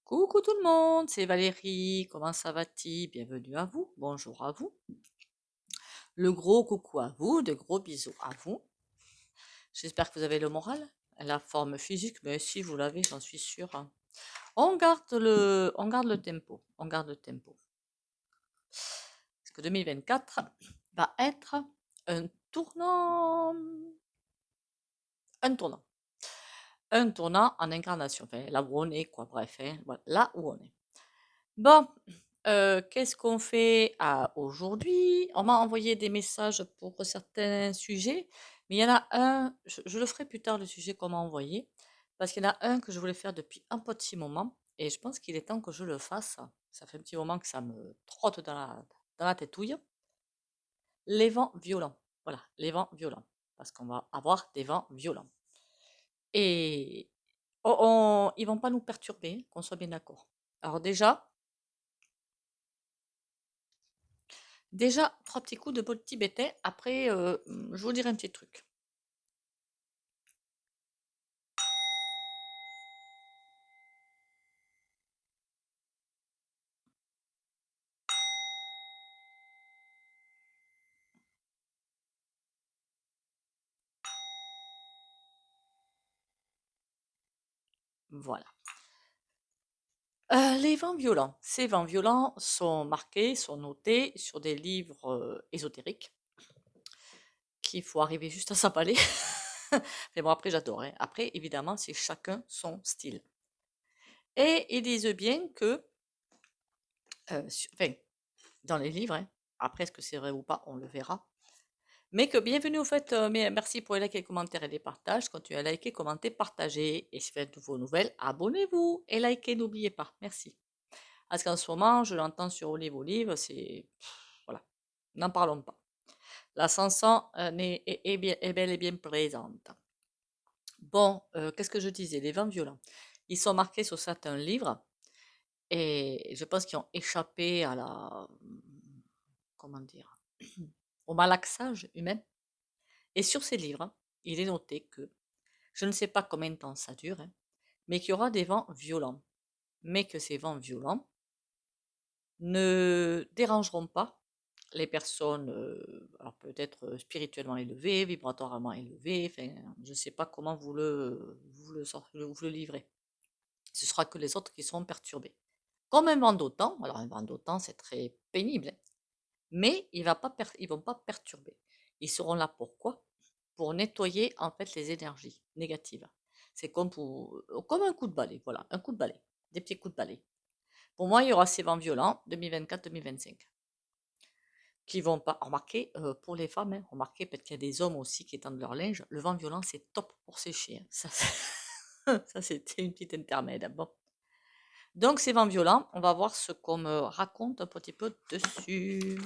Coucou tout le monde, c'est Valérie, comment ça va-t-il? Bienvenue à vous, bonjour à vous. Le gros coucou à vous, de gros bisous à vous. J'espère que vous avez le moral, la forme physique, mais si vous l'avez, j'en suis sûre, hein. On garde le tempo, on garde le tempo. Parce que 2024 va être un tournant, un tournant, un tournant en incarnation, enfin là où on est, quoi, bref, hein, voilà, là où on est. Bon, qu'est-ce qu'on fait aujourd'hui? On m'a envoyé des messages pour certains sujets, mais il y en a un, je le ferai plus tard, le sujet qu'on m'a envoyé, parce qu'il y en a un que je voulais faire depuis un petit moment, et je pense qu'il est temps que je le fasse. Ça fait un petit moment que ça me trotte dans la tétouille. Les vents violents. Voilà, les vents violents. Parce qu'on va avoir des vents violents. Et ils vont pas nous perturber, qu'on soit bien d'accord. Alors déjà, 3 petits coups de bol tibétain. Après, je vous dirai un petit truc. Voilà. Les vents violents. Ces vents violents sont marqués, sont notés sur des livres ésotériques qu'il faut arriver juste à s'emballer. Mais bon, après, j'adore, hein. Après, évidemment, c'est chacun son style. Et ils disent bien que, enfin, dans les livres, hein, après, est-ce que c'est vrai ou pas, on le verra. Mais que bienvenue au fait, mais merci pour les likes, les commentaires et les partages. Continuez à liker, commenter, partager. Et si vous faites de vos nouvelles, abonnez-vous et likez, n'oubliez pas. Merci. Parce qu'en ce moment, je l'entends sur Olive Olive, c'est... Voilà, n'en parlons pas. La chanson est bel et bien présente. Bon, qu'est-ce que je disais? Les vents violents. Ils sont marqués sur certains livres et je pense qu'ils ont échappé à la... Comment dire? Au malaxage humain. Et sur ces livres, hein, il est noté que, je ne sais pas combien de temps ça dure, hein, mais qu'il y aura des vents violents. Mais que ces vents violents ne dérangeront pas les personnes, alors peut-être spirituellement élevées, vibratoirement élevées, enfin, je ne sais pas comment vous le livrez. Ce sera que les autres qui seront perturbés. Comme un vent d'autant, alors un vent d'autant c'est très pénible, hein, mais ils ne vont pas perturber. Ils seront là pourquoi? Pour nettoyer en fait les énergies négatives. C'est comme un coup de balai, voilà, un coup de balai, des petits coups de balai. Pour moi, il y aura ces vents violents 2024-2025 qui vont pas remarquer pour les femmes, hein, remarquez peut-être qu'il y a des hommes aussi qui étendent leur linge. Le vent violent, c'est top pour sécher, hein. Ça, ça c'était une petite intermède. Bon. Donc ces vents violents, on va voir ce qu'on me raconte un petit peu dessus.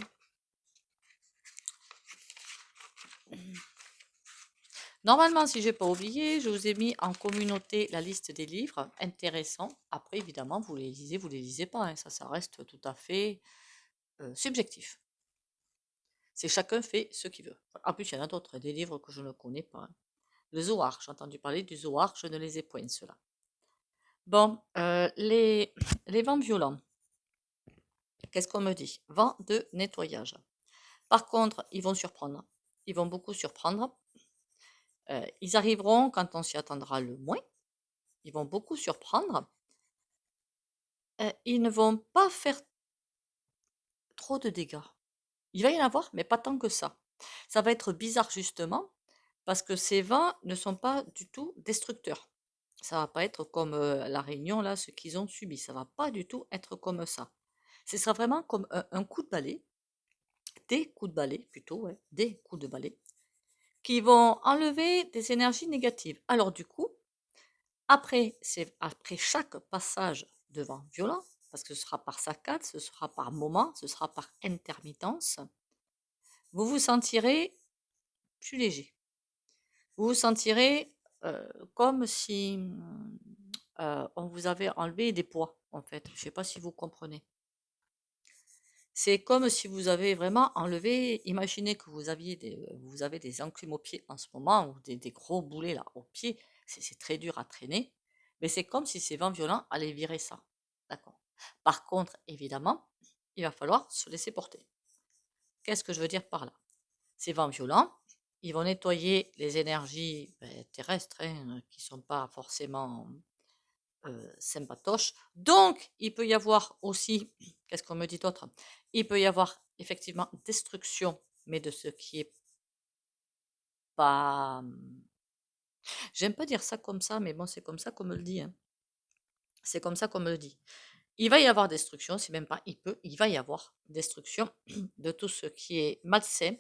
Normalement, si j'ai pas oublié, je vous ai mis en communauté la liste des livres intéressants. Après, évidemment, vous les lisez pas, hein, ça reste tout à fait subjectif. C'est chacun fait ce qu'il veut. En plus, il y en a d'autres, des livres que je ne connais pas, hein. Le Zohar, j'ai entendu parler du Zohar, je ne les ai point, ceux-là. Bon, les vents violents, qu'est-ce qu'on me dit? Vent de nettoyage. Par contre, ils vont surprendre. Ils vont beaucoup surprendre. Ils arriveront quand on s'y attendra le moins. Ils vont beaucoup surprendre. Ils ne vont pas faire trop de dégâts. Il va y en avoir, mais pas tant que ça. Ça va être bizarre justement, parce que ces vents ne sont pas du tout destructeurs. Ça va pas être comme la Réunion, là, ce qu'ils ont subi. Ça va pas du tout être comme ça. Ce sera vraiment comme un coup de balai, des coups de balai plutôt, ouais, des coups de balai, qui vont enlever des énergies négatives. Alors du coup, après chaque passage de vent violent, parce que ce sera par saccade, ce sera par moment, ce sera par intermittence, vous vous sentirez plus léger. Vous vous sentirez comme si on vous avait enlevé des poids, en fait. Je ne sais pas si vous comprenez. C'est comme si vous avez vraiment enlevé, imaginez que vous avez des enclumes aux pieds en ce moment, ou des gros boulets là aux pieds, c'est très dur à traîner, mais c'est comme si ces vents violents allaient virer ça. Par contre, évidemment, il va falloir se laisser porter. Qu'est-ce que je veux dire par là? Ces vents violents, ils vont nettoyer les énergies terrestres qui ne sont pas forcément sympatoches. Donc, il peut y avoir aussi, qu'est-ce qu'on me dit d'autre? Il peut y avoir effectivement destruction, mais de ce qui est pas. J'aime pas dire ça comme ça, mais bon, c'est comme ça qu'on me le dit, hein. C'est comme ça qu'on me le dit. Il va y avoir destruction, c'est même pas il va y avoir destruction de tout ce qui est malsain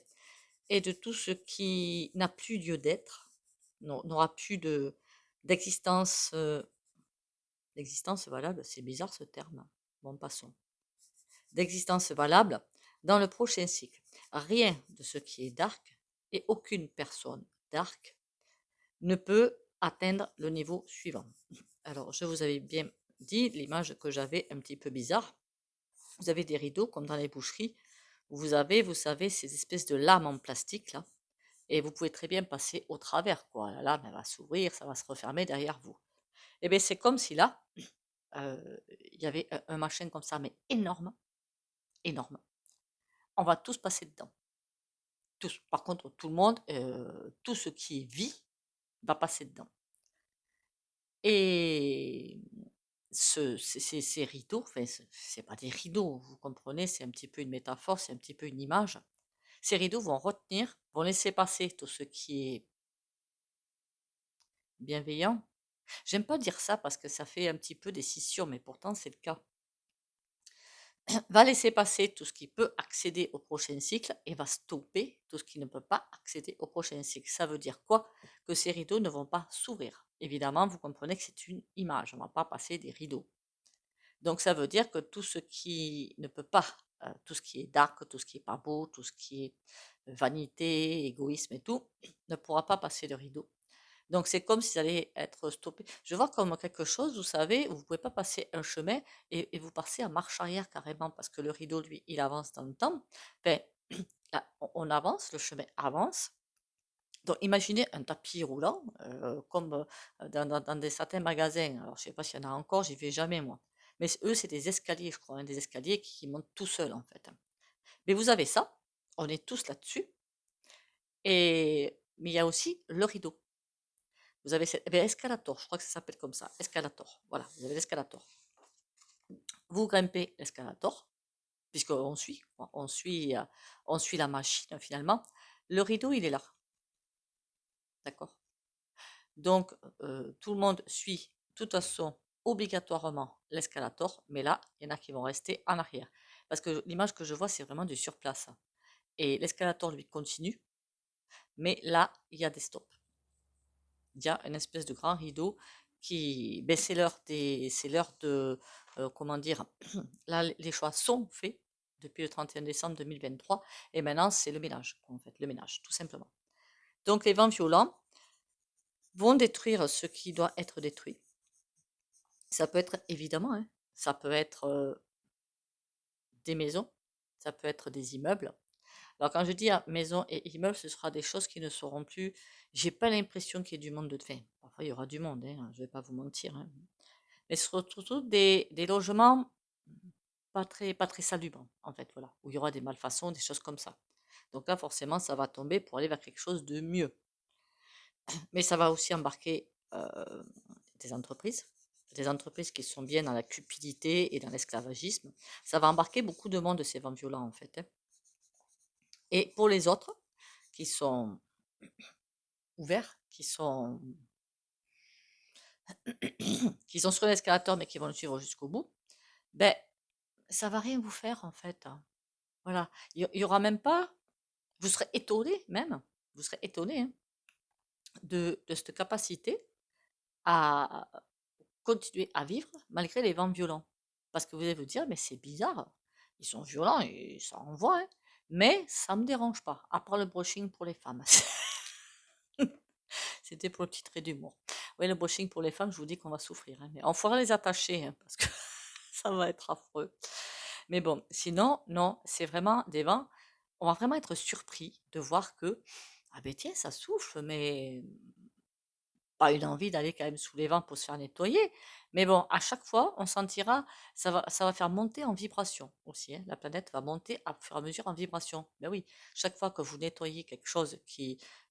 et de tout ce qui n'a plus lieu d'être, n'aura plus d'existence, d'existence valable, c'est bizarre ce terme. Bon, passons. D'existence valable dans le prochain cycle. Rien de ce qui est dark et aucune personne dark ne peut atteindre le niveau suivant. Alors, je vous avais bien dit l'image que j'avais un petit peu bizarre. Vous avez des rideaux comme dans les boucheries. Vous avez, vous savez, ces espèces de lames en plastique là. Et vous pouvez très bien passer au travers, quoi. La lame, elle va s'ouvrir, ça va se refermer derrière vous. Et bien, c'est comme si là, il y avait un machin comme ça, mais énorme, énorme. On va tous passer dedans. Tous. Par contre, tout le monde, tout ce qui vit, va passer dedans. Et ces rideaux, enfin, c'est pas des rideaux, vous comprenez, c'est un petit peu une métaphore, c'est un petit peu une image. Ces rideaux vont retenir, vont laisser passer tout ce qui est bienveillant. J'aime pas dire ça parce que ça fait un petit peu des scissions, mais pourtant c'est le cas. Va laisser passer tout ce qui peut accéder au prochain cycle et va stopper tout ce qui ne peut pas accéder au prochain cycle. Ça veut dire quoi? Que ces rideaux ne vont pas s'ouvrir. Évidemment, vous comprenez que c'est une image, on ne va pas passer des rideaux. Donc ça veut dire que tout ce qui ne peut pas, tout ce qui est dark, tout ce qui est pas beau, tout ce qui est vanité, égoïsme et tout, ne pourra pas passer le rideau. Donc c'est comme s'ils allaient être stoppés. Je vois comme quelque chose, vous savez, vous ne pouvez pas passer un chemin et vous passez en marche arrière carrément parce que le rideau, lui, il avance dans le temps. Ben, là, on avance, le chemin avance. Donc imaginez un tapis roulant, comme dans certains magasins. Alors je ne sais pas s'il y en a encore, j'y vais jamais moi. Mais eux, c'est des escaliers, je crois, hein, des escaliers qui montent tout seuls en fait. Mais vous avez ça, on est tous là-dessus. Mais il y a aussi le rideau. Vous avez escalator, je crois que ça s'appelle comme ça, escalator. Voilà, vous avez l'escalator. Vous grimpez l'escalator, puisqu'on suit, on suit la machine finalement. Le rideau, il est là, d'accord? Donc, tout le monde suit, de toute façon, obligatoirement l'escalator, mais là, il y en a qui vont rester en arrière. Parce que l'image que je vois, c'est vraiment du surplace. Et l'escalator, lui, continue, mais là, il y a des stops. Il y a une espèce de grand rideau qui, ben, c'est l'heure de, comment dire, là, les choix sont faits depuis le 31 décembre 2023, et maintenant, c'est le ménage, en fait, le ménage, tout simplement. Donc, les vents violents vont détruire ce qui doit être détruit. Ça peut être, évidemment, hein, ça peut être des maisons, ça peut être des immeubles. Alors, quand je dis maison et immeuble, ce sera des choses qui ne seront plus. J'ai pas l'impression qu'il y ait du monde de fin. Parfois, il y aura du monde, hein, je vais pas vous mentir, hein. Mais ce sera surtout des logements pas très salubres, en fait, voilà, où il y aura des malfaçons, des choses comme ça. Donc là, forcément, ça va tomber pour aller vers quelque chose de mieux. Mais ça va aussi embarquer des entreprises qui sont bien dans la cupidité et dans l'esclavagisme. Ça va embarquer beaucoup de monde, ces vents violents, en fait, hein. Et pour les autres, qui sont ouverts, qui sont sur l'escalator mais qui vont le suivre jusqu'au bout, ben ça va rien vous faire en fait, hein. Voilà, il y aura même pas, vous serez étonné même, vous serez étonné hein, de cette capacité à continuer à vivre malgré les vents violents. Parce que vous allez vous dire, mais c'est bizarre, ils sont violents et ça envoie, hein, mais ça me dérange pas, à part le brushing pour les femmes. C'était pour le petit trait d'humour. Oui, le brushing pour les femmes, je vous dis qu'on va souffrir, hein, mais on faudra les attacher, hein, parce que ça va être affreux. Mais bon, sinon, non, c'est vraiment des vents. On va vraiment être surpris de voir que, ah ben tiens, ça souffle, mais pas une envie d'aller quand même sous les vents pour se faire nettoyer. Mais bon, à chaque fois, on sentira, ça va faire monter en vibration aussi, hein. La planète va monter à fur et à mesure en vibration. Ben oui, chaque fois que vous nettoyez quelque chose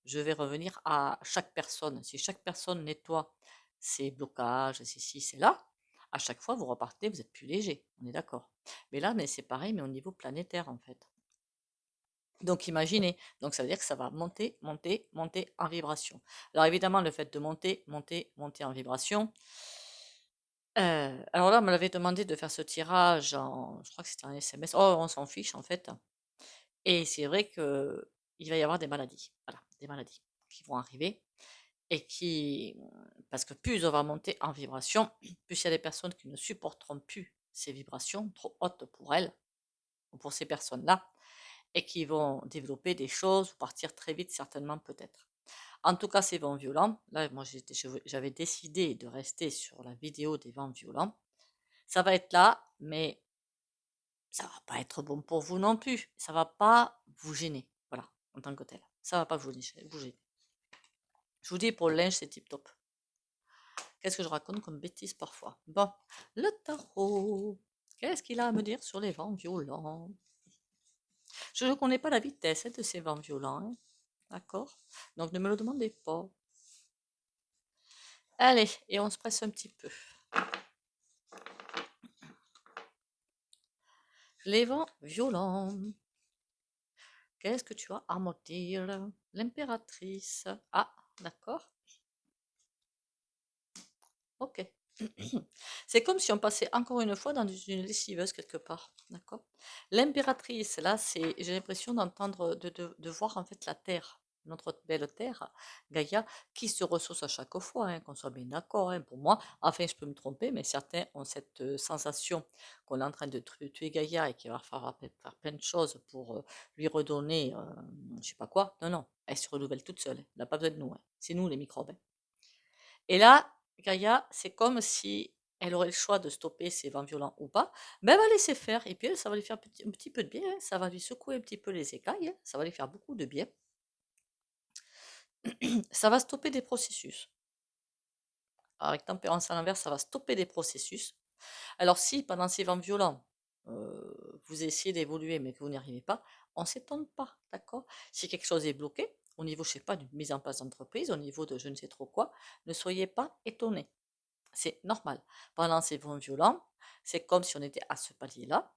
je vais revenir à chaque personne. Si chaque personne nettoie ses blocages, c'est ci, c'est là, à chaque fois, vous repartez, vous êtes plus léger. On est d'accord. Mais là, mais c'est pareil, mais au niveau planétaire, en fait. Donc imaginez, donc ça veut dire que ça va monter, monter, monter en vibration. Alors évidemment, le fait de monter, monter, monter en vibration. Alors là, on me l'avait demandé de faire ce tirage je crois que c'était un SMS. Oh, on s'en fiche en fait. Et c'est vrai que il va y avoir des maladies. Voilà, des maladies qui vont arriver et parce que plus on va monter en vibration, plus il y a des personnes qui ne supporteront plus ces vibrations trop hautes pour elles ou pour ces personnes-là et qui vont développer des choses ou partir très vite certainement peut-être. En tout cas, ces vents violents, là, moi j'avais décidé de rester sur la vidéo des vents violents. Ça va être là, mais ça va pas être bon pour vous non plus. Ça va pas vous gêner, voilà, en tant que tel. Ça va pas vous gêner. Je vous dis, pour le linge, c'est tip top. Qu'est-ce que je raconte comme bêtise parfois? Bon, le tarot. Qu'est-ce qu'il a à me dire sur les vents violents? Je ne connais pas la vitesse de ces vents violents, hein. D'accord? Donc ne me le demandez pas. Allez, et on se presse un petit peu. Les vents violents. Qu'est-ce que tu as à me dire? L'impératrice. Ah, d'accord. Ok. C'est comme si on passait encore une fois dans une lessiveuse quelque part. D'accord? L'impératrice, là, j'ai l'impression d'entendre, de voir en fait la Terre, notre belle Terre, Gaïa, qui se ressource à chaque fois, hein, qu'on soit bien d'accord, hein, pour moi. Enfin, je peux me tromper, mais certains ont cette sensation qu'on est en train de tuer Gaïa et qu'il va falloir faire plein de choses pour lui redonner, je sais pas quoi. Non, non, elle se renouvelle toute seule. Elle n'a pas besoin de nous, hein. C'est nous les microbes, hein. Et là, Gaïa, c'est comme si elle aurait le choix de stopper ses vents violents ou pas, mais elle va laisser faire. Et puis elle, ça va lui faire un petit peu de bien, hein. Ça va lui secouer un petit peu les écailles, hein. Ça va lui faire beaucoup de bien. Ça va stopper des processus. Avec tempérance à l'envers, ça va stopper des processus. Alors si pendant ces vents violents, vous essayez d'évoluer mais que vous n'y arrivez pas, on ne s'étonne pas, d'accord? Si quelque chose est bloqué, au niveau, je sais pas, d'une mise en place d'entreprise, au niveau de je ne sais trop quoi, ne soyez pas étonnés. C'est normal. Pendant ces vents violents, c'est comme si on était à ce palier-là.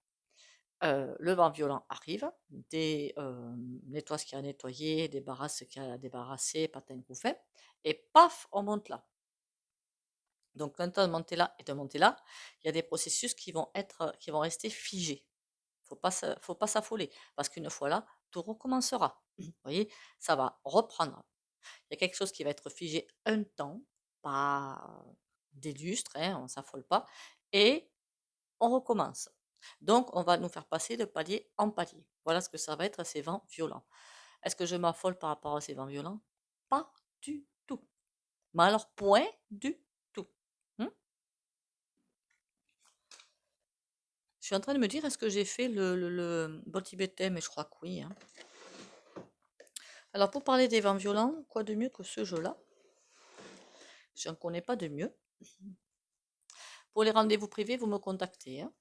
Le vent violent arrive, nettoie ce qu'il y a à nettoyer, débarrasse ce qu'il y a à débarrasser, patin couffin, et paf, on monte là. Donc, quand on monte là et de monter là, il y a des processus qui vont rester figés. Faut pas s'affoler, parce qu'une fois là, tout recommencera. Vous voyez, ça va reprendre. Il y a quelque chose qui va être figé un temps, pas des lustres, hein, on ne s'affole pas, et on recommence. Donc, on va nous faire passer de palier en palier. Voilà ce que ça va être ces vents violents. Est-ce que je m'affole par rapport à ces vents violents? Pas du tout. Mais alors, point du tout. Hmm. Je suis en train de me dire, est-ce que j'ai fait le bon tibétain? Mais je crois que oui, hein. Alors, pour parler des vents violents, quoi de mieux que ce jeu-là? Je n'en connais pas de mieux. Pour les rendez-vous privés, vous me contactez, hein.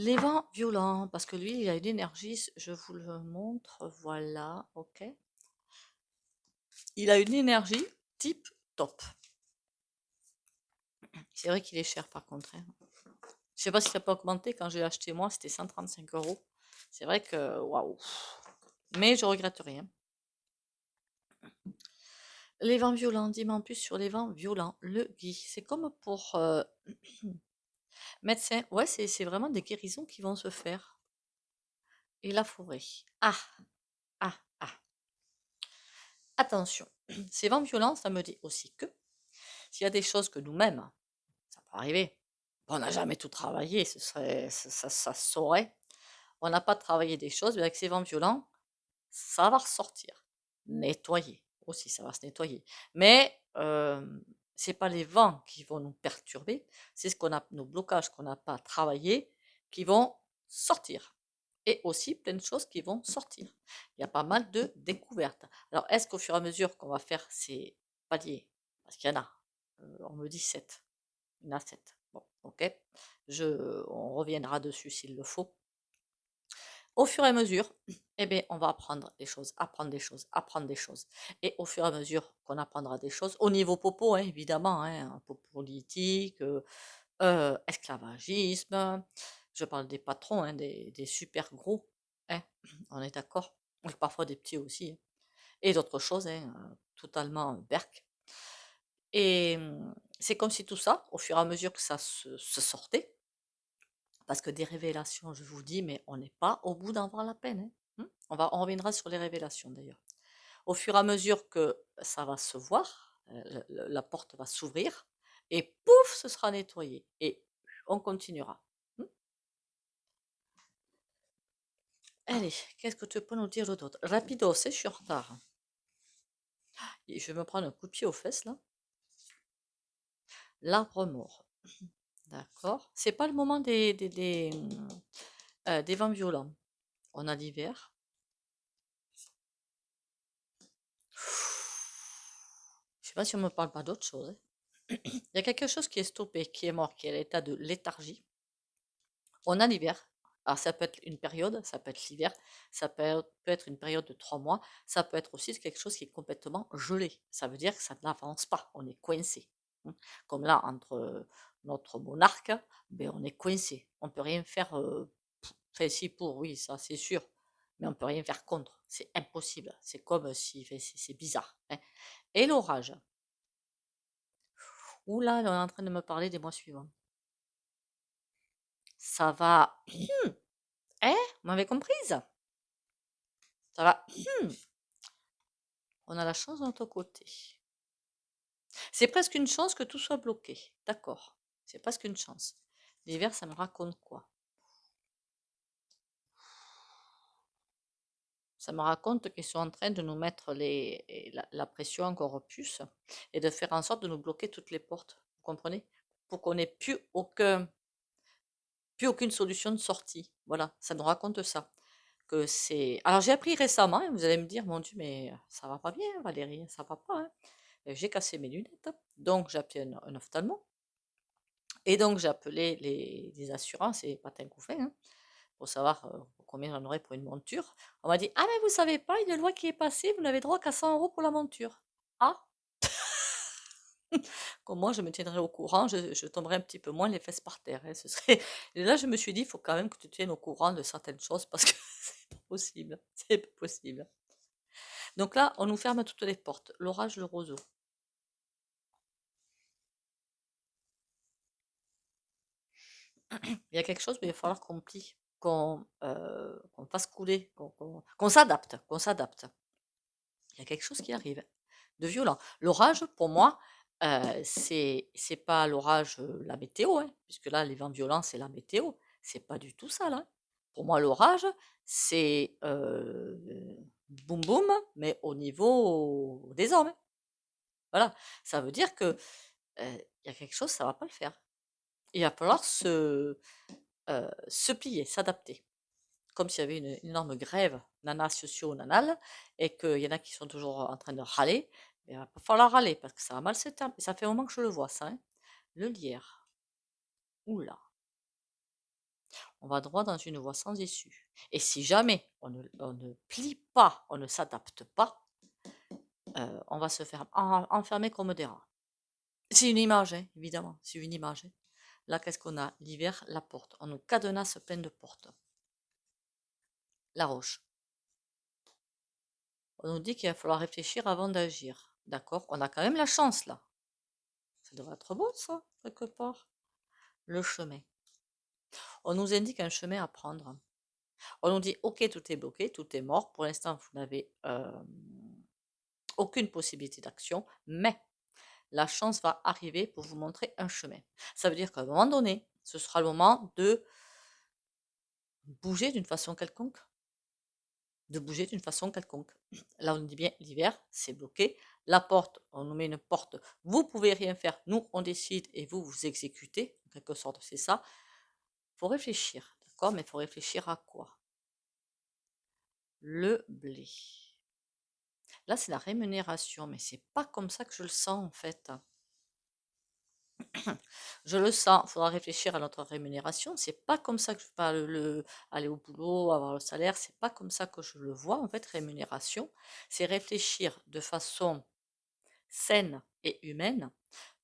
Les vents violents, parce que lui, il a une énergie, je vous le montre, voilà, ok. Il a une énergie type top. C'est vrai qu'il est cher par contre, hein. Je sais pas si ça peut augmenter, quand j'ai acheté moi, c'était 135 euros. C'est vrai que, waouh. Mais je regrette rien. Les vents violents, dis-moi en plus sur les vents violents. Le gui, c'est comme pour médecin. Ouais, c'est vraiment des guérisons qui vont se faire. Et la forêt. Ah, ah, ah. Attention, ces vents violents, ça me dit aussi que s'il y a des choses que nous-mêmes, ça peut arriver, on n'a jamais tout travaillé, ça se saurait. On n'a pas travaillé des choses, mais avec ces vents violents, ça va ressortir. Nettoyer aussi, ça va se nettoyer. Mais c'est pas les vents qui vont nous perturber, c'est nos blocages qu'on n'a pas travaillé qui vont sortir. et aussi plein de choses qui vont sortir. Il y a pas mal de découvertes. Alors, est-ce qu'au fur et à mesure qu'on va faire ces paliers, parce qu'il y en a, on me dit 7, il y en a 7. Bon, ok, on reviendra dessus s'il le faut. Au fur et à mesure, eh bien, on va apprendre des choses, apprendre des choses, apprendre des choses. Et au fur et à mesure qu'on apprendra des choses, au niveau popo, hein, évidemment, hein, popo politique, esclavagisme, je parle des patrons, hein, des super gros, hein, on est d'accord, et parfois des petits aussi, hein, et d'autres choses, hein, totalement berk. Et c'est comme si tout ça, au fur et à mesure que ça se sortait, parce que des révélations, je vous dis, mais on n'est pas au bout d'en voir la peine, hein. On reviendra sur les révélations d'ailleurs. Au fur et à mesure que ça va se voir, la porte va s'ouvrir et pouf, ce sera nettoyé et on continuera. Hmm. Allez, qu'est-ce que tu peux nous dire d'autre? Rapido, c'est je suis en retard. Et je vais me prendre un coup de pied aux fesses là. L'arbre mort. D'accord. C'est pas le moment des vents violents. On a l'hiver. Je sais pas si on me parle pas d'autre chose, hein. Il y a quelque chose qui est stoppé, qui est mort, qui est à l'état de léthargie. On a l'hiver. Alors ça peut être une période, ça peut être l'hiver, peut être une période de 3 mois, ça peut être aussi quelque chose qui est complètement gelé. Ça veut dire que ça n'avance pas, on est coincé. Hein. Comme là, entre notre monarque, ben, on est coincé. On ne peut rien faire, enfin si pour, oui, ça c'est sûr, mais on ne peut rien faire contre. C'est impossible. C'est comme si, enfin, c'est bizarre, hein. Et l'orage. Ouh là, on est en train de me parler des mois suivants. Ça va. Eh, vous m'avez comprise? Ça va. On a la chance de notre côté. C'est presque une chance que tout soit bloqué. D'accord. C'est presque une chance. L'hiver, ça me raconte quoi? Ça me raconte qu'ils sont en train de nous mettre la pression encore plus et de faire en sorte de nous bloquer toutes les portes. Vous comprenez? Pour qu'on n'ait plus aucune solution de sortie. Voilà, ça nous raconte ça. Que c'est. Alors j'ai appris récemment, et vous allez me dire, mon Dieu, mais ça va pas bien, Valérie, ça va pas, hein. J'ai cassé mes lunettes, donc j'ai appelé un ophtalmo. Et donc j'ai appelé les assurances et patin couffin, hein, pour savoir combien j'en aurais pour une monture. On m'a dit, ah mais vous savez pas, il y a une loi qui est passée, vous n'avez droit qu'à 100 € pour la monture. Ah, comme moi je me tiendrais au courant, je tomberais un petit peu moins les fesses par terre, hein, ce serait. Et là je me suis dit, il faut quand même que tu te tiennes au courant de certaines choses parce que c'est pas possible, c'est pas possible. Donc là, on nous ferme toutes les portes, l'orage, le roseau. Il y a quelque chose, mais il va falloir qu'on plie, qu'on fasse couler, qu'on s'adapte, qu'on s'adapte. Il y a quelque chose qui arrive de violent. L'orage, pour moi, c'est pas l'orage, la météo, hein, puisque là, les vents violents, c'est la météo. C'est pas du tout ça, là. Pour moi, l'orage, c'est boum boum, mais au niveau des hommes, hein. Voilà. Ça veut dire que il y a quelque chose, ça va pas le faire. Il va falloir se plier, s'adapter. Comme s'il y avait une énorme grève nana socio-nanale et qu'il y en a qui sont toujours en train de râler, il va pas falloir râler parce que ça va mal se terminer. Ça fait un moment que je le vois, ça, hein. Le lierre. Oula, on va droit dans une voie sans issue. Et si jamais on ne plie pas, on ne s'adapte pas, on va se faire enfermer comme des rats. C'est une image, hein, évidemment, c'est une image, hein. Là, qu'est-ce qu'on a? L'hiver, la porte. On nous cadenasse plein de portes. La roche. On nous dit qu'il va falloir réfléchir avant d'agir. D'accord? On a quand même la chance là. Ça devrait être beau ça, quelque part. Le chemin. On nous indique un chemin à prendre. On nous dit, ok, tout est bloqué, tout est mort. Pour l'instant, vous n'avez aucune possibilité d'action, mais la chance va arriver pour vous montrer un chemin. Ça veut dire qu'à un moment donné, ce sera le moment de bouger d'une façon quelconque. De bouger d'une façon quelconque. Là, on dit bien l'hiver, c'est bloqué. La porte, on nous met une porte. Vous pouvez rien faire. Nous, on décide et vous, vous exécutez. En quelque sorte, c'est ça. Il faut réfléchir, d'accord? Mais il faut réfléchir à quoi? le blé. Là, c'est la rémunération, mais c'est pas comme ça que je le sens en fait. Je le sens, il faudra réfléchir à notre rémunération. C'est pas comme ça que je parle aller au boulot, avoir le salaire, c'est pas comme ça que je le vois en fait, rémunération. C'est réfléchir de façon saine et humaine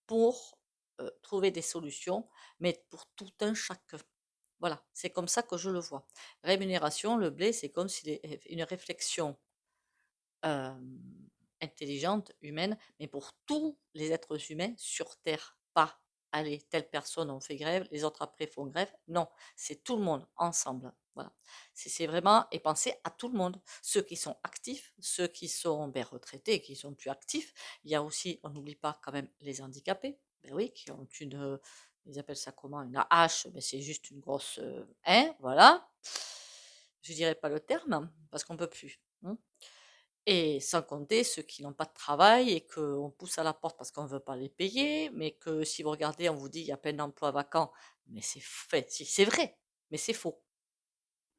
pour trouver des solutions, mais pour tout un chacun. Voilà, c'est comme ça que je le vois. Rémunération, le blé, c'est comme si une réflexion euh, intelligente, humaine, mais pour tous les êtres humains sur Terre. Pas, allez, telle personne on fait grève, les autres après font grève. Non, c'est tout le monde ensemble. Voilà. C'est vraiment, et penser à tout le monde. Ceux qui sont actifs, ceux qui sont retraités, qui sont plus actifs. Il y a aussi, on n'oublie pas quand même les handicapés, ben oui, qui ont ils appellent ça comment, une hache, mais c'est juste une grosse, hein, voilà. Je dirais pas le terme, parce qu'on peut plus. Hein. Et sans compter ceux qui n'ont pas de travail et qu'on pousse à la porte parce qu'on ne veut pas les payer, mais que si vous regardez, on vous dit il y a plein d'emplois vacants, mais c'est fait, si c'est vrai, mais c'est faux.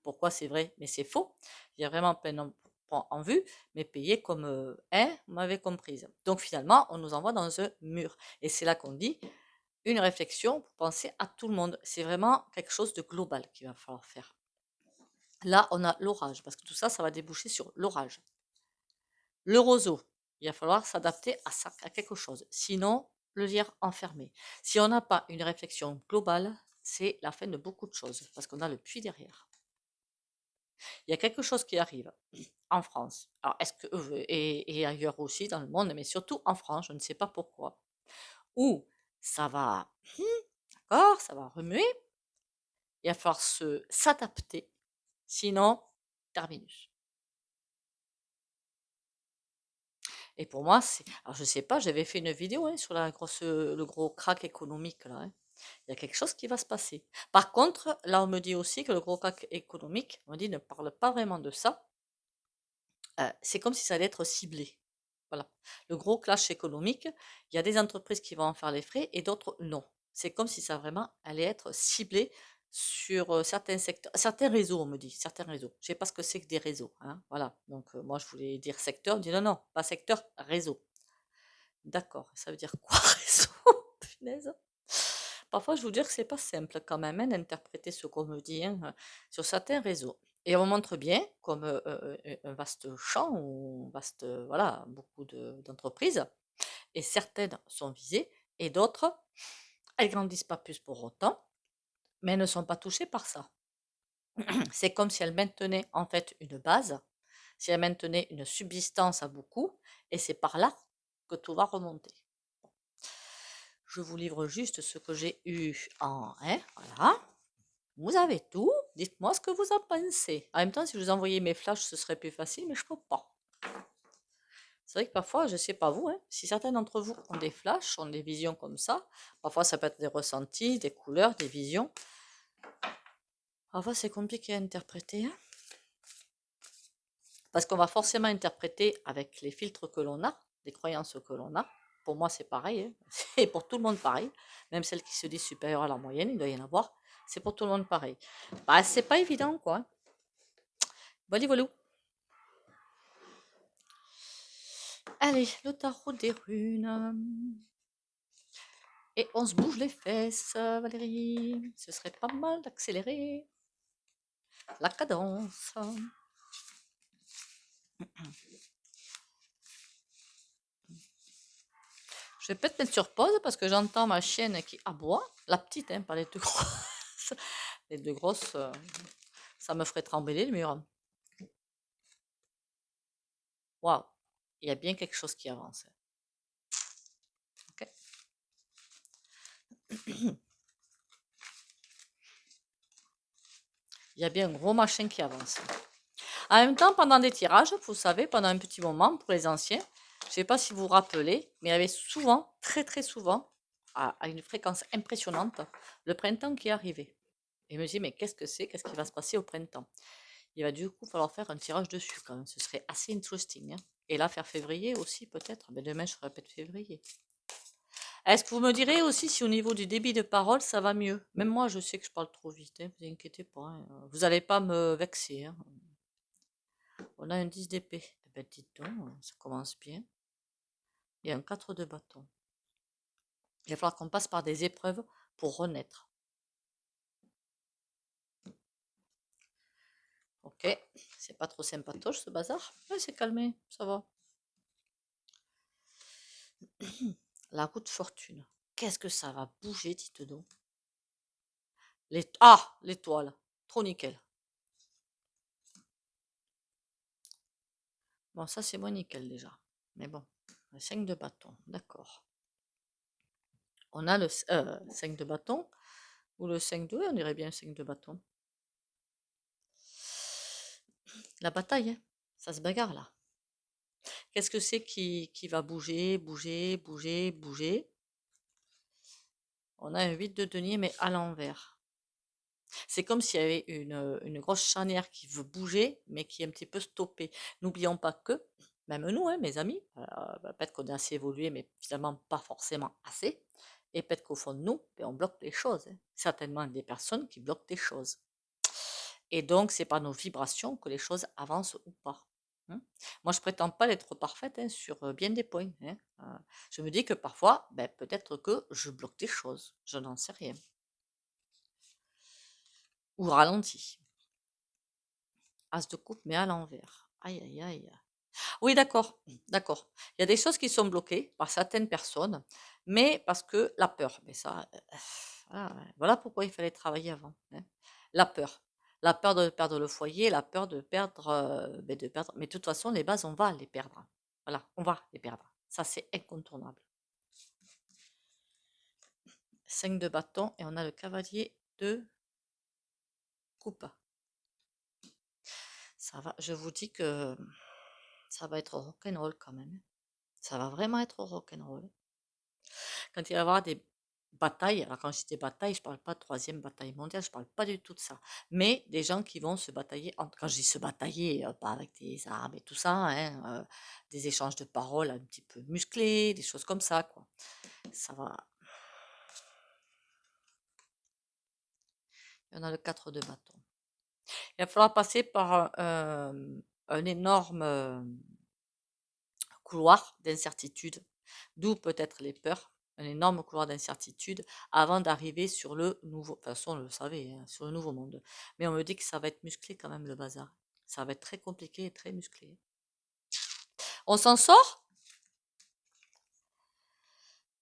Pourquoi c'est vrai, mais c'est faux? Il y a vraiment plein d'emplois en vue, mais payés comme hein, vous m'avez comprise. Donc finalement, on nous envoie dans un mur. Et c'est là qu'on dit une réflexion pour penser à tout le monde. C'est vraiment quelque chose de global qu'il va falloir faire. Là, on a l'orage, parce que tout ça, ça va déboucher sur l'orage. Le roseau, il va falloir s'adapter à ça, à quelque chose. Sinon, le lire enfermé. Si on n'a pas une réflexion globale, c'est la fin de beaucoup de choses, parce qu'on a le puits derrière. Il y a quelque chose qui arrive en France. Alors, et ailleurs aussi dans le monde, mais surtout en France, je ne sais pas pourquoi, où ça va, d'accord, ça va remuer, il va falloir s'adapter, sinon, terminus. Et pour moi, alors je sais pas, j'avais fait une vidéo hein, sur le gros crack économique là. Hein. Il y a quelque chose qui va se passer. Par contre, là, on me dit aussi que le gros crack économique, on me dit, ne parle pas vraiment de ça. C'est comme si ça allait être ciblé. Voilà. Le gros clash économique, il y a des entreprises qui vont en faire les frais et d'autres non. C'est comme si ça vraiment allait être ciblé sur certains secteurs, certains réseaux, on me dit, certains réseaux. Je sais pas ce que c'est que des réseaux. Hein, voilà. Donc, moi, je voulais dire secteur. On dit non, non, pas secteur, réseau. D'accord. Ça veut dire quoi, réseau? Punaise. Parfois, je vous dire que c'est pas simple quand même hein, d'interpréter ce qu'on me dit hein, sur certains réseaux. Et on montre bien comme un vaste champ, ou vaste, voilà, beaucoup d'entreprises, et certaines sont visées, et d'autres, elles grandissent pas plus pour autant, mais elles ne sont pas touchées par ça. C'est comme si elles maintenaient en fait une base, si elles maintenaient une subsistance à beaucoup, et c'est par là que tout va remonter. Je vous livre juste ce que j'ai eu en... Hein, voilà. Vous avez tout. Dites-moi ce que vous en pensez. En même temps, si je vous envoyais mes flashs, ce serait plus facile, mais je peux pas. C'est vrai que parfois, je ne sais pas vous, hein, si certains d'entre vous ont des flashs, ont des visions comme ça, parfois ça peut être des ressentis, des couleurs, des visions. Parfois, c'est compliqué à interpréter. Hein, parce qu'on va forcément interpréter avec les filtres que l'on a, les croyances que l'on a. Pour moi, c'est pareil. Hein. C'est pour tout le monde pareil. Même celles qui se disent supérieures à la moyenne, il doit y en avoir. C'est pour tout le monde pareil. Bah, c'est pas évident, quoi. Voilà, voilà. Allez, le tarot des runes. Et on se bouge les fesses, Valérie. Ce serait pas mal d'accélérer la cadence. Je vais peut-être mettre sur pause parce que j'entends ma chienne qui aboie. La petite, hein, pas les deux grosses. Les deux grosses, ça me ferait trembler le mur. Waouh, il y a bien quelque chose qui avance. Ok. Il y a bien un gros machin qui avance. En même temps, pendant des tirages, vous savez, pendant un petit moment, pour les anciens, je ne sais pas si vous vous rappelez, mais il y avait souvent, très très souvent, à une fréquence impressionnante, le printemps qui arrivait. Et je me dis, mais qu'est-ce que c'est? Qu'est-ce qui va se passer au printemps? Il va du coup falloir faire un tirage dessus quand même. Ce serait assez interesting. Hein. Et là, faire février aussi, peut-être. Mais demain, je répète février. Est-ce que vous me direz aussi si au niveau du débit de parole, ça va mieux? Même moi, je sais que je parle trop vite. Hein, vous inquiétez pas. Hein. Vous n'allez pas me vexer. Hein. On a un 10 d'épée. Eh ben, dites donc, ça commence bien. Et un 4 de bâton. Il va falloir qu'on passe par des épreuves pour renaître. Ok, c'est pas trop sympatoche ce bazar. Ouais, c'est calmé, ça va. La roue de fortune. Qu'est-ce que ça va bouger, dites donc. Ah, l'étoile. Trop nickel. Bon, ça c'est moins nickel déjà. Mais bon, le 5 de bâton, d'accord. On a le 5 de bâton. Ou le 5 de... On dirait bien le 5 de bâton. La bataille, hein. Ça se bagarre là. Qu'est-ce que c'est qui va bouger, bouger, bouger, bouger? On a un 8 de denier, mais à l'envers. C'est comme s'il y avait une grosse charnière qui veut bouger, mais qui est un petit peu stoppée. N'oublions pas que, même nous, hein, mes amis, peut-être qu'on est assez évolué, mais finalement pas forcément assez. Et peut-être qu'au fond de nous, ben, on bloque les choses, hein. Certainement des personnes qui bloquent des choses. Et donc, c'est par nos vibrations que les choses avancent ou pas. Hein. Moi, je prétends pas d'être parfaite, hein, sur bien des points, hein. Je me dis que parfois, ben, peut-être que je bloque des choses. Je n'en sais rien. Ou ralenti. As de coupe, mais à l'envers. Aïe, aïe, aïe. Oui, d'accord, d'accord. Il y a des choses qui sont bloquées par certaines personnes, mais parce que la peur. Mais ça, voilà pourquoi il fallait travailler avant, hein. La peur. La peur de perdre le foyer, la peur de perdre, de perdre. Mais de toute façon, les bases, on va les perdre. Voilà, on va les perdre. Ça, c'est incontournable. 5 de bâton et on a le cavalier de coupe. Ça va, je vous dis que ça va être rock'n'roll quand même. Ça va vraiment être rock'n'roll. Quand il va y avoir des batailles, alors quand je dis des batailles, je parle pas de troisième bataille mondiale, je parle pas du tout de ça, mais des gens qui vont se batailler, quand je dis se batailler, pas avec des armes et tout ça, hein, des échanges de paroles un petit peu musclés, des choses comme ça, quoi. Ça va. Il y en a le 4 de bâton. Il va falloir passer par un énorme couloir d'incertitude, d'où peut-être les peurs, un énorme couloir d'incertitude avant d'arriver sur le nouveau, de toute façon on le savait, hein, sur le nouveau monde. Mais on me dit que ça va être musclé quand même le bazar. Ça va être très compliqué et très musclé. On s'en sort?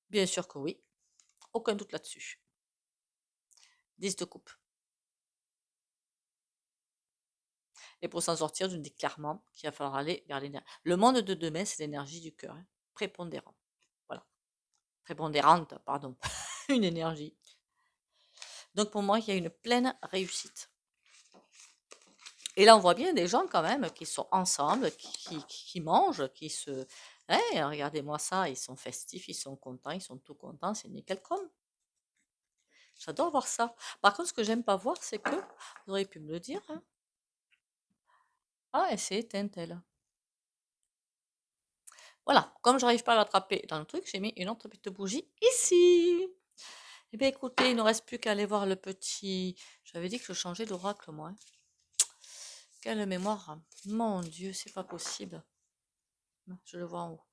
Bien sûr que oui. Aucun doute là-dessus. 10 de coupe. Et pour s'en sortir, je me dis clairement qu'il va falloir aller vers l'énergie. Le monde de demain, c'est l'énergie du cœur, hein, prépondérant. Voilà. Prépondérante, pardon. Une énergie. Donc pour moi, il y a une pleine réussite. Et là, on voit bien des gens quand même qui sont ensemble, qui mangent, qui se... Hey, regardez-moi ça, ils sont festifs, ils sont contents, ils sont tout contents, c'est nickel chrome. J'adore voir ça. Par contre, ce que j'aime pas voir, c'est que, vous auriez pu me le dire, hein. Ah, et c'est éteinte, elle. Voilà, comme j'arrive pas à l'attraper dans le truc, j'ai mis une autre petite bougie ici. Eh bien, écoutez, il ne reste plus qu'à aller voir le petit... J'avais dit que je changeais d'oracle, moi, hein. Quelle mémoire. Mon Dieu, c'est pas possible. Je le vois en haut.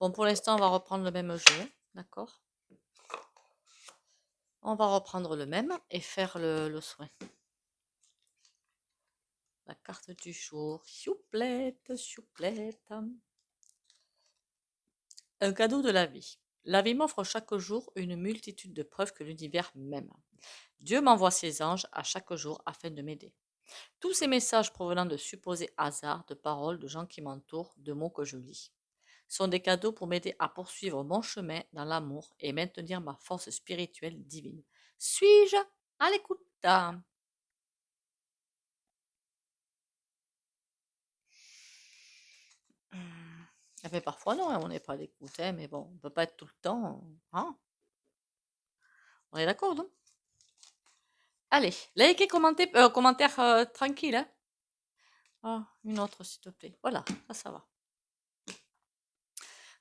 Bon, pour l'instant, on va reprendre le même jeu, d'accord? On va reprendre le même et faire le soin. La carte du jour. Chouplette, chouplette. Un cadeau de la vie. La vie m'offre chaque jour une multitude de preuves que l'univers m'aime. Dieu m'envoie ses anges à chaque jour afin de m'aider. Tous ces messages provenant de supposés hasards, de paroles, de gens qui m'entourent, de mots que je lis, sont des cadeaux pour m'aider à poursuivre mon chemin dans l'amour et maintenir ma force spirituelle divine. Suis-je à l'écoute? Eh bien, parfois non, hein, on n'est pas à l'écoute, hein, mais bon, on ne peut pas être tout le temps, hein? On est d'accord, non? Allez, likez, commentez, commentaire tranquille, hein? Ah, une autre, s'il te plaît. Voilà, ça va.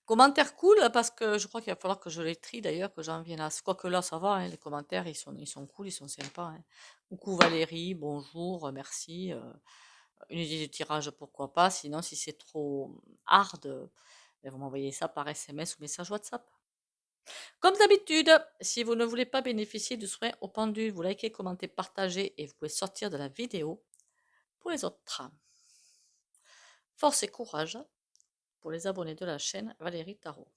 Commentaires cool, parce que je crois qu'il va falloir que je les trie d'ailleurs, que j'en vienne à... Quoique là, ça va, hein, les commentaires, ils sont cool, ils sont sympas, hein. Coucou Valérie, bonjour, merci. Une idée de tirage, pourquoi pas. Sinon, si c'est trop hard, vous m'envoyez ça par SMS ou message WhatsApp. Comme d'habitude, si vous ne voulez pas bénéficier du soin au pendule, vous likez, commentez, partagez et vous pouvez sortir de la vidéo pour les autres. Force et courage pour les abonnés de la chaîne Valérie Tarot.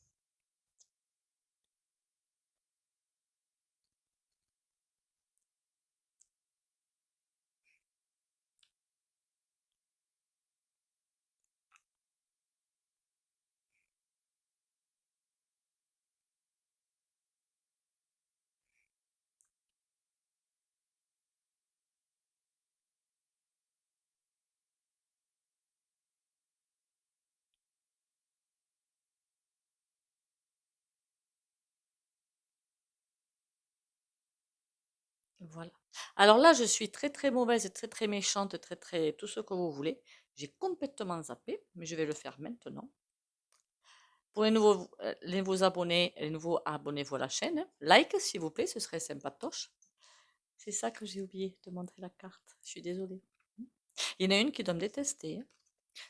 Voilà. Alors là, je suis très très mauvaise, très très méchante, très très tout ce que vous voulez. J'ai complètement zappé, mais je vais le faire maintenant. Pour les nouveaux abonnés, les nouveaux abonnez-vous à la chaîne. Like s'il vous plaît, ce serait sympatoche. C'est ça que j'ai oublié de montrer la carte. Je suis désolée. Il y en a une qui doit me détester, hein.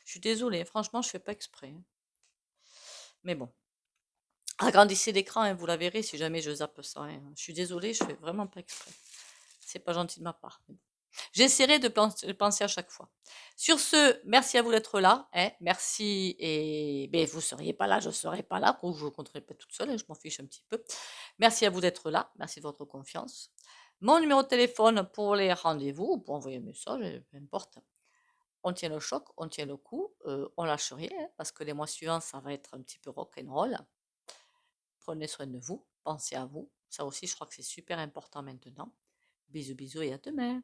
Je suis désolée, franchement, je fais pas exprès, hein. Mais bon. Agrandissez l'écran, hein, vous la verrez si jamais je zappe ça, hein. Je suis désolée, je fais vraiment pas exprès. C'est pas gentil de ma part. J'essaierai de penser à chaque fois. Sur ce, merci à vous d'être là, hein. Merci et ben, vous ne seriez pas là, je ne serais pas là, ou je ne compterai pas toute seule, hein, je m'en fiche un petit peu. Merci à vous d'être là, merci de votre confiance. Mon numéro de téléphone pour les rendez-vous, ou pour envoyer un message, peu importe. On tient le choc, on tient le coup, on lâche rien, hein, parce que les mois suivants, ça va être un petit peu rock'n'roll. Prenez soin de vous, pensez à vous. Ça aussi, je crois que c'est super important maintenant. Bisous, bisous et à demain.